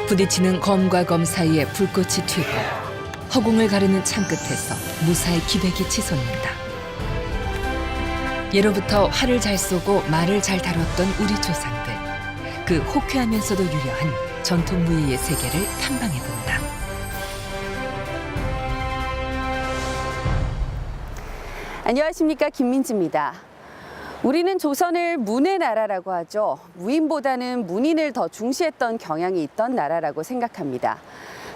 부딪히는 검과 검 사이에 불꽃이 튀고 허공을 가르는 창 끝에서 무사히 기백이 치솟는다. 예로부터 활을 잘 쏘고 말을 잘 다뤘던 우리 조상들. 그 호쾌하면서도 유려한 전통 무예의 세계를 탐방해본다. 안녕하십니까, 김민지입니다. 우리는 조선을 문의 나라라고 하죠. 무인보다는 문인을 더 중시했던 경향이 있던 나라라고 생각합니다.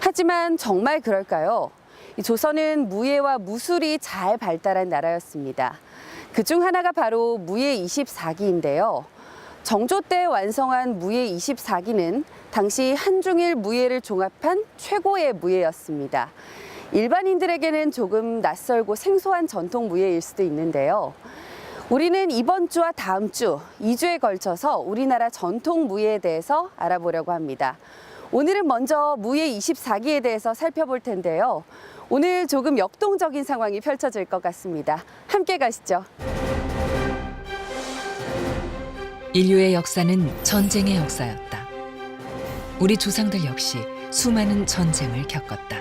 하지만 정말 그럴까요? 이 조선은 무예와 무술이 잘 발달한 나라였습니다. 그중 하나가 바로 무예 24기인데요. 정조 때 완성한 무예 24기는 당시 한중일 무예를 종합한 최고의 무예였습니다. 일반인들에게는 조금 낯설고 생소한 전통 무예일 수도 있는데요. 우리는 이번 주와 다음 주 2주에 걸쳐서 우리나라 전통 무예에 대해서 알아보려고 합니다. 오늘은 먼저 무예 24기에 대해서 살펴볼 텐데요. 오늘 조금 역동적인 상황이 펼쳐질 것 같습니다. 함께 가시죠. 인류의 역사는 전쟁의 역사였다. 우리 조상들 역시 수많은 전쟁을 겪었다.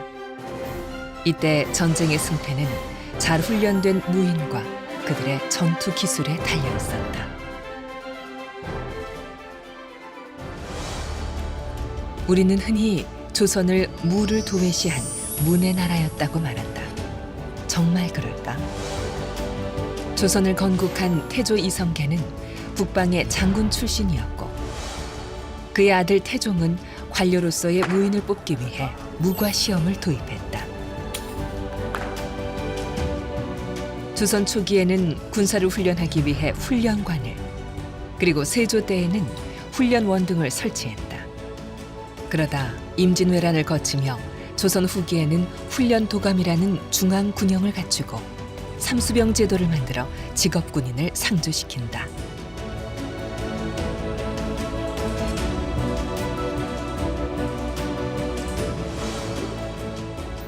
이때 전쟁의 승패는 잘 훈련된 무인과 그들의 전투 기술에 달려 있었다. 우리는 흔히 조선을 무를 도외시한 문의 나라였다고 말한다. 정말 그럴까? 조선을 건국한 태조 이성계는 북방의 장군 출신이었고 그의 아들 태종은 관료로서의 무인을 뽑기 위해 무과 시험을 도입했다. 조선 초기에는 군사를 훈련하기 위해 훈련관을, 그리고 세조 때에는 훈련원 등을 설치했다. 그러다 임진왜란을 거치며 조선 후기에는 훈련도감이라는 중앙군영을 갖추고 삼수병 제도를 만들어 직업군인을 상주시킨다.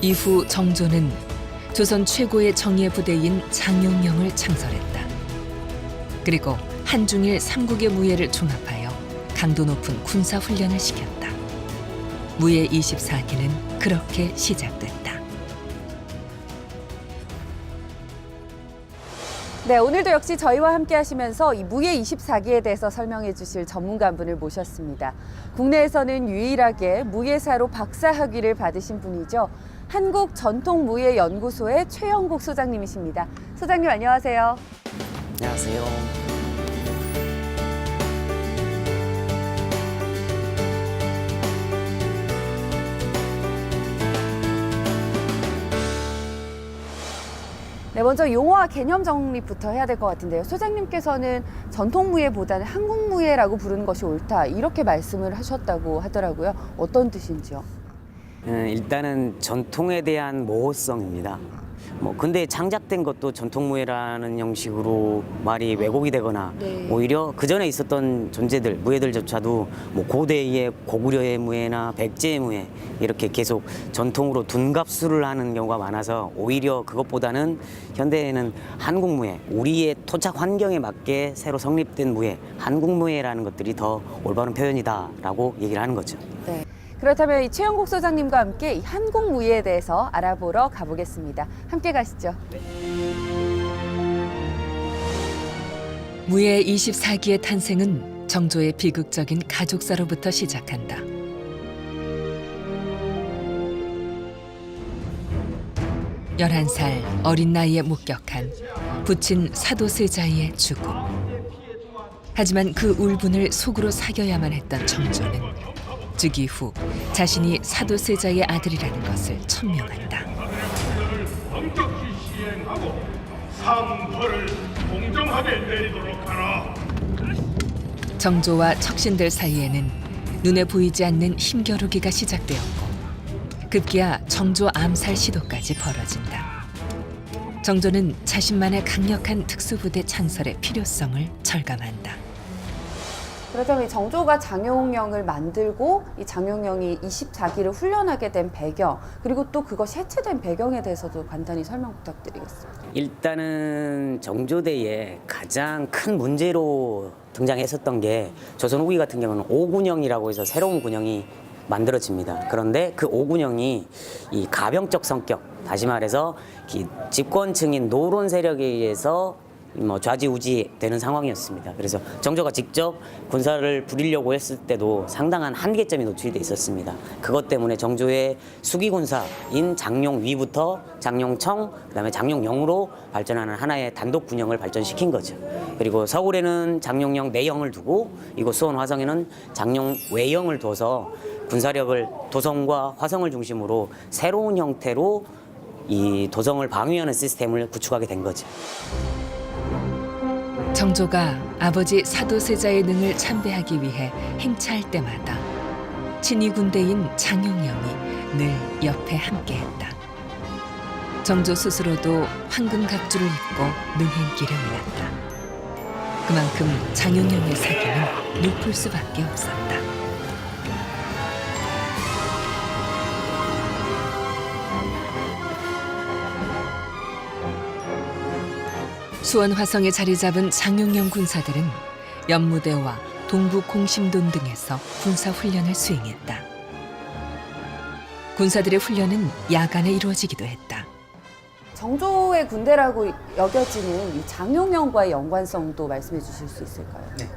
이후 정조는 조선 최고의 정예 부대인 장용령을 창설했다. 그리고 한중일 삼국의 무예를 종합하여 강도 높은 군사 훈련을 시켰다. 무예 24기는 그렇게 시작됐다. 네, 오늘도 역시 저희와 함께 하시면서 이 무예 24기에 대해서 설명해 주실 전문가 한 분을 모셨습니다. 국내에서는 유일하게 무예사로 박사학위를 받으신 분이죠. 한국전통무예연구소의 최영국 소장님이십니다. 소장님 안녕하세요. 안녕하세요. 네, 먼저 용어와 개념 정립부터 해야 될 것 같은데요. 소장님께서는 전통무예보다는 한국무예라고 부르는 것이 옳다, 이렇게 말씀을 하셨다고 하더라고요. 어떤 뜻인지요? 일단은 전통에 대한 모호성입니다. 근데 창작된 것도 전통무예라는 형식으로 말이 왜곡이 되거나 오히려 그 전에 있었던 존재들, 무예들조차도 고대의 고구려의 무예나 백제의 무예 이렇게 계속 전통으로 둔갑수를 하는 경우가 많아서 오히려 그것보다는 현대에는 한국무예, 우리의 토착 환경에 맞게 새로 성립된 무예, 한국무예라는 것들이 더 올바른 표현이다라고 얘기를 하는 거죠. 네. 그렇다면 이 최영국 소장님과 함께 이 한국 무예에 대해서 알아보러 가보겠습니다. 함께 가시죠. 무예 24기의 탄생은 정조의 비극적인 가족사로부터 시작한다. 열한 살 어린 나이에 목격한 부친 사도세자의 죽음. 하지만 그 울분을 속으로 사겨야만 했던 정조는 즉위 후 자신이 사도세자의 아들이라는 것을 천명한다. 엄격히 시행하고 상벌을 공정하게 내리도록 하라. 정조와 척신들 사이에는 눈에 보이지 않는 힘겨루기가 시작되었고 급기야 정조 암살 시도까지 벌어진다. 정조는 자신만의 강력한 특수부대 창설의 필요성을 절감한다. 그렇다면 이 정조가 장용령을 만들고 이 장용령이 24기를 훈련하게 된 배경, 그리고 또 그것이 해체된 배경에 대해서도 간단히 설명 부탁드리겠습니다. 일단은 정조대에 가장 큰 문제로 등장했었던 게 조선 후기 같은 경우는 오군영이라고 해서 새로운 군영이 만들어집니다. 그런데 그 오군영이 이 가병적 성격, 다시 말해서 이 집권층인 노론 세력에 의해서 좌지우지되는 상황이었습니다. 그래서 정조가 직접 군사를 부리려고 했을 때도 상당한 한계점이 노출이 돼 있었습니다. 그것 때문에 정조의 수기군사인 장룡위부터 장룡청, 그다음에 장룡영으로 발전하는 하나의 단독 군영을 발전시킨 거죠. 그리고 서울에는 장룡영 내영을 두고 이곳 수원 화성에는 장룡외영을 둬서 군사력을 도성과 화성을 중심으로 새로운 형태로 이 도성을 방위하는 시스템을 구축하게 된 거죠. 정조가 아버지 사도세자의 능을 참배하기 위해 행차할 때마다 친위 군대인 장용영이 늘 옆에 함께했다. 정조 스스로도 황금 각주를 입고 능행기령이 났다. 그만큼 장용영의 사기는 높을 수밖에 없었다. 수원 화성에 자리 잡은 장용영 군사들은 연무대와 동북 공심돈 등에서 군사 훈련을 수행했다. 군사들의 훈련은 야간에 이루어지기도 했다. 정조의 군대라고 여겨지는 이 장용영과의 연관성도 말씀해 주실 수 있을까요? 네.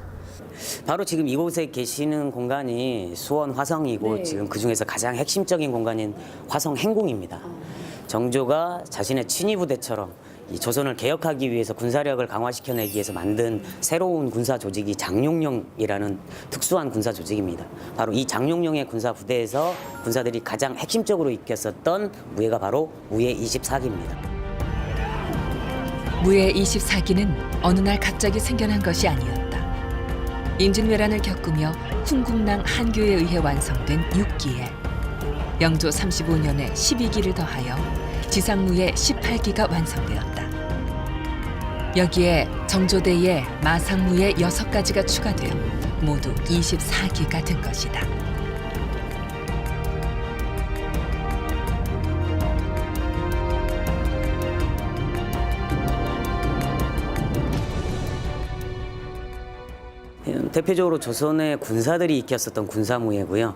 바로 지금 이곳에 계시는 공간이 수원 화성이고 네. 지금 그중에서 가장 핵심적인 공간인 화성 행궁입니다. 정조가 자신의 친위 부대처럼 이 조선을 개혁하기 위해서 군사력을 강화시켜내기 위해서 만든 새로운 군사 조직이 장용영이라는 특수한 군사 조직입니다. 바로 이 장용영의 군사 부대에서 군사들이 가장 핵심적으로 익혔었던 무예가 바로 무예 24기입니다. 무예 24기는 어느 날 갑자기 생겨난 것이 아니었다. 임진왜란을 겪으며 훈국랑 한교에 의해 완성된 6기에 영조 35년에 12기를 더하여 지상무예 18기가 완성되었다. 여기에 정조대의 마상무예 6가지가 추가되어 모두 24기가 된 것이다. 대표적으로 조선의 군사들이 익혔었던 군사무예고요.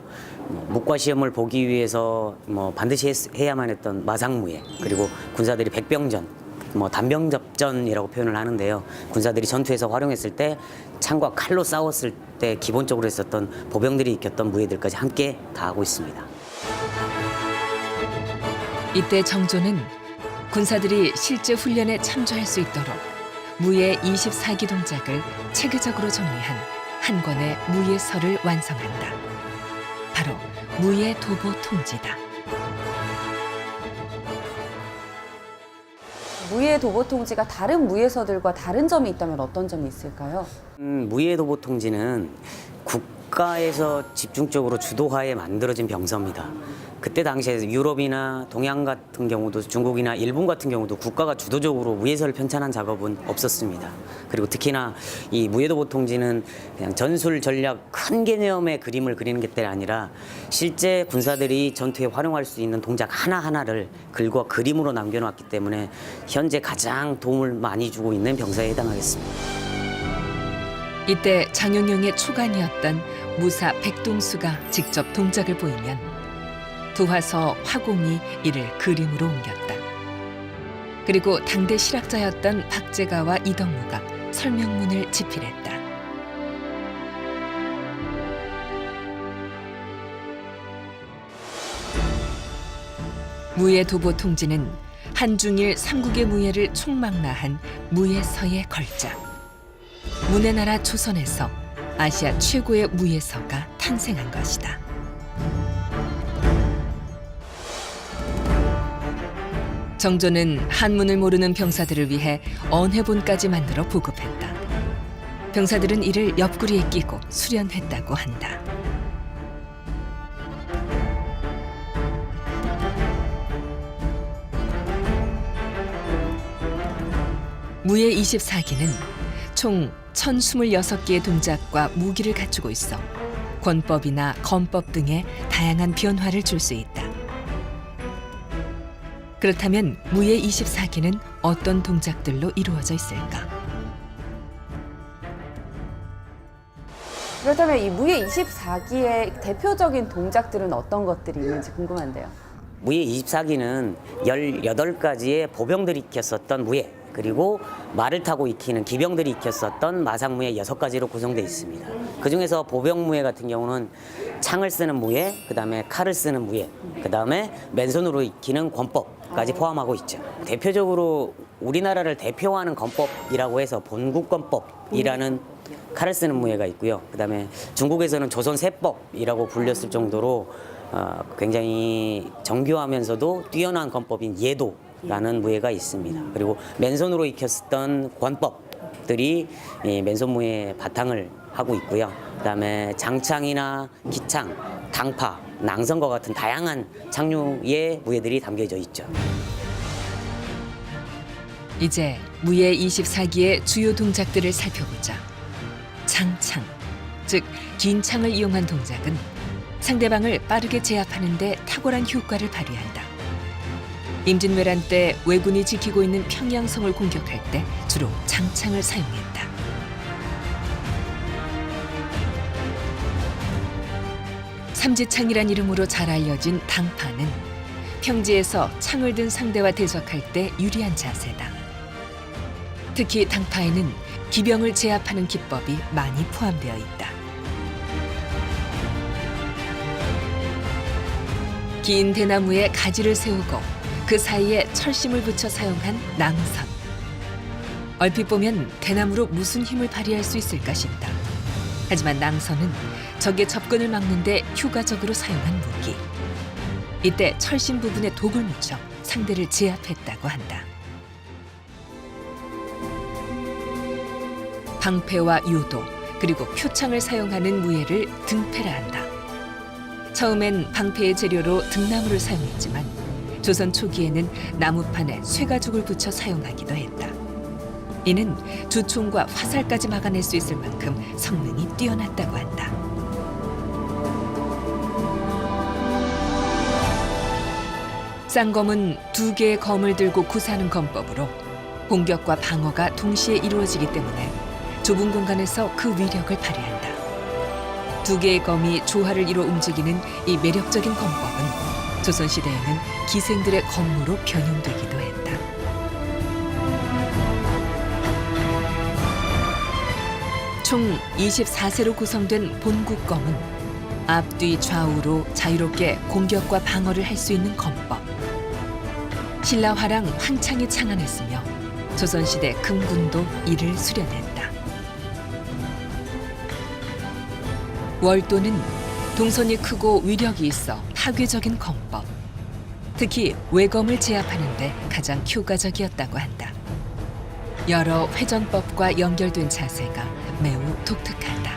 묵과시험을 보기 위해서 반드시 해야만 했던 마상무예, 그리고 군사들이 백병전, 단병접전이라고 표현을 하는데요. 군사들이 전투에서 활용했을 때 창과 칼로 싸웠을 때 기본적으로 했었던 보병들이 익혔던 무예들까지 함께 다 하고 있습니다. 이때 정조는 군사들이 실제 훈련에 참조할 수 있도록 무예 24기 동작을 체계적으로 정리한 한 권의 무예서를 완성한다. 바로 무예 도보 통지다. 무예 도보 통지가 다른 무예서들과 다른 점이 있다면 어떤 점이 있을까요? 무예 도보 통지는 국가에서 집중적으로 주도하에 만들어진 병서입니다. 그때 당시에 유럽이나 동양 같은 경우도 중국이나 일본 같은 경우도 국가가 주도적으로 무예서를 편찬한 작업은 없었습니다. 그리고 특히나 이 무예도보 통지는 그냥 전술 전략 큰 개념의 그림을 그리는 게 아니라 실제 군사들이 전투에 활용할 수 있는 동작 하나하나를 글과 그림으로 남겨놨기 때문에 현재 가장 도움을 많이 주고 있는 병사에 해당하겠습니다. 이때 장용영의 초간이었던 무사 백동수가 직접 동작을 보이면 두화서 화공이 이를 그림으로 옮겼다. 그리고 당대 실학자였던 박제가와 이덕무가 설명문을 집필했다. 무예 도보 통지는 한중일 삼국의 무예를 총망라한 무예서의 걸작. 문의나라 조선에서 아시아 최고의 무예서가 탄생한 것이다. 정조는 한문을 모르는 병사들을 위해 언해본까지 만들어 보급했다. 병사들은 이를 옆구리에 끼고 수련했다고 한다. 무예 24기는 총 1026개의 동작과 무기를 갖추고 있어 권법이나 건법 등의 다양한 변화를 줄 수 있다. 그렇다면 무예 24기는 어떤 동작들로 이루어져 있을까? 그렇다면 이 무예 24기의 대표적인 동작들은 어떤 것들이 있는지 궁금한데요. 무예 24기는 18가지의 보병들이 익혔었던 무예, 그리고 말을 타고 익히는 기병들이 익혔었던 마상무예 6가지로 구성되어 있습니다. 그중에서 보병무예 같은 경우는 창을 쓰는 무예, 그다음에 칼을 쓰는 무예, 그다음에 맨손으로 익히는 권법까지 포함하고 있죠. 대표적으로 우리나라를 대표하는 권법이라고 해서 본국권법이라는 칼을 쓰는 무예가 있고요. 그다음에 중국에서는 조선세법이라고 불렸을 정도로 굉장히 정교하면서도 뛰어난 권법인 예도라는 무예가 있습니다. 그리고 맨손으로 익혔던 권법들이 이 맨손무예의 바탕을 하고 있고요. 그다음에 장창이나 기창, 당파, 낭선과 같은 다양한 장류의 무예들이 담겨져 있죠. 이제 무예 24기의 주요 동작들을 살펴보자. 장창, 즉 긴 창을 이용한 동작은 상대방을 빠르게 제압하는 데 탁월한 효과를 발휘한다. 임진왜란 때 왜군이 지키고 있는 평양성을 공격할 때 주로 장창을 사용했다. 삼지창이란 이름으로 잘 알려진 당파는 평지에서 창을 든 상대와 대적할 때 유리한 자세다. 특히 당파에는 기병을 제압하는 기법이 많이 포함되어 있다. 긴 대나무에 가지를 세우고 그 사이에 철심을 붙여 사용한 낭선. 얼핏 보면 대나무로 무슨 힘을 발휘할 수 있을까 싶다. 하지만 낭선은 적의 접근을 막는 데 효과적으로 사용한 무기. 이때 철심 부분에 독을 묻혀 상대를 제압했다고 한다. 방패와 요도, 그리고 표창을 사용하는 무예를 등패라 한다. 처음엔 방패의 재료로 등나무를 사용했지만 조선 초기에는 나무판에 쇠가죽을 붙여 사용하기도 했다. 이는 주총과 화살까지 막아낼 수 있을 만큼 성능이 뛰어났다고 한다. 쌍검은 2개의 검을 들고 구사하는 검법으로 공격과 방어가 동시에 이루어지기 때문에 좁은 공간에서 그 위력을 발휘한다. 2개의 검이 조화를 이뤄 움직이는 이 매력적인 검법은 조선시대에는 기생들의 검무로 변용되기도 했다. 총 24세로 구성된 본국검은 앞뒤 좌우로 자유롭게 공격과 방어를 할 수 있는 검법. 신라화랑 황창이 창안했으며 조선시대 금군도 이를 수련했다. 월도는 동선이 크고 위력이 있어 파괴적인 검법. 특히 외검을 제압하는 데 가장 효과적이었다고 한다. 여러 회전법과 연결된 자세가 매우 독특하다.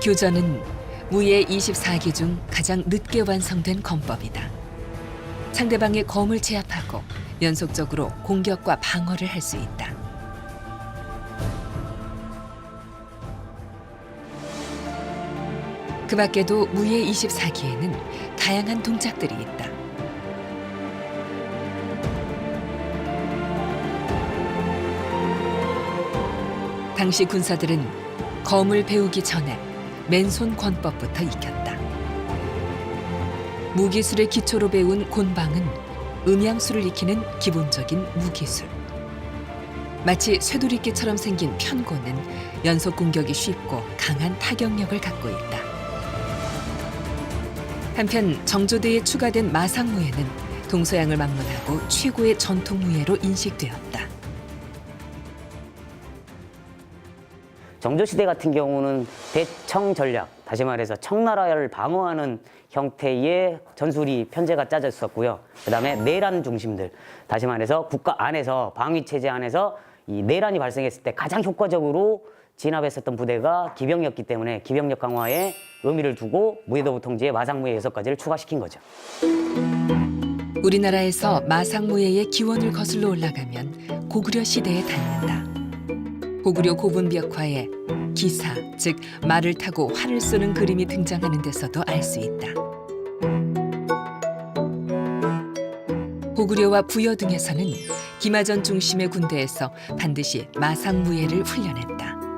교전은 무예 24기 중 가장 늦게 완성된 검법이다. 상대방의 검을 제압하고 연속적으로 공격과 방어를 할 수 있다. 그 밖에도 무예 24기에는 다양한 동작들이 있다. 당시 군사들은 검을 배우기 전에 맨손 권법부터 익혔다. 무기술의 기초로 배운 곤방은 음양술을 익히는 기본적인 무기술. 마치 쇠두리끼처럼 생긴 편고는 연속 공격이 쉽고 강한 타격력을 갖고 있다. 한편 정조대에 추가된 마상무예는 동서양을 막론하고 최고의 전통무예로 인식되었다. 정조시대 같은 경우는 대청 전략, 다시 말해서 청나라를 방어하는 형태의 전술이 편제가 짜져 있었고요. 그다음에 내란 중심들, 다시 말해서 국가 안에서 방위 체제 안에서 이 내란이 발생했을 때 가장 효과적으로 진압했었던 부대가 기병이었기 때문에 기병력 강화에 의미를 두고 무예도부 통지에 마상무예 6가지를 추가시킨 거죠. 우리나라에서 마상무예의 기원을 거슬러 올라가면 고구려 시대에 닿는다. 고구려 고분벽화에 기사, 즉 말을 타고 활을 쏘는 그림이 등장하는 데서도 알 수 있다. 고구려와 부여 등에서는 기마전 중심의 군대에서 반드시 마상무예를 훈련했다.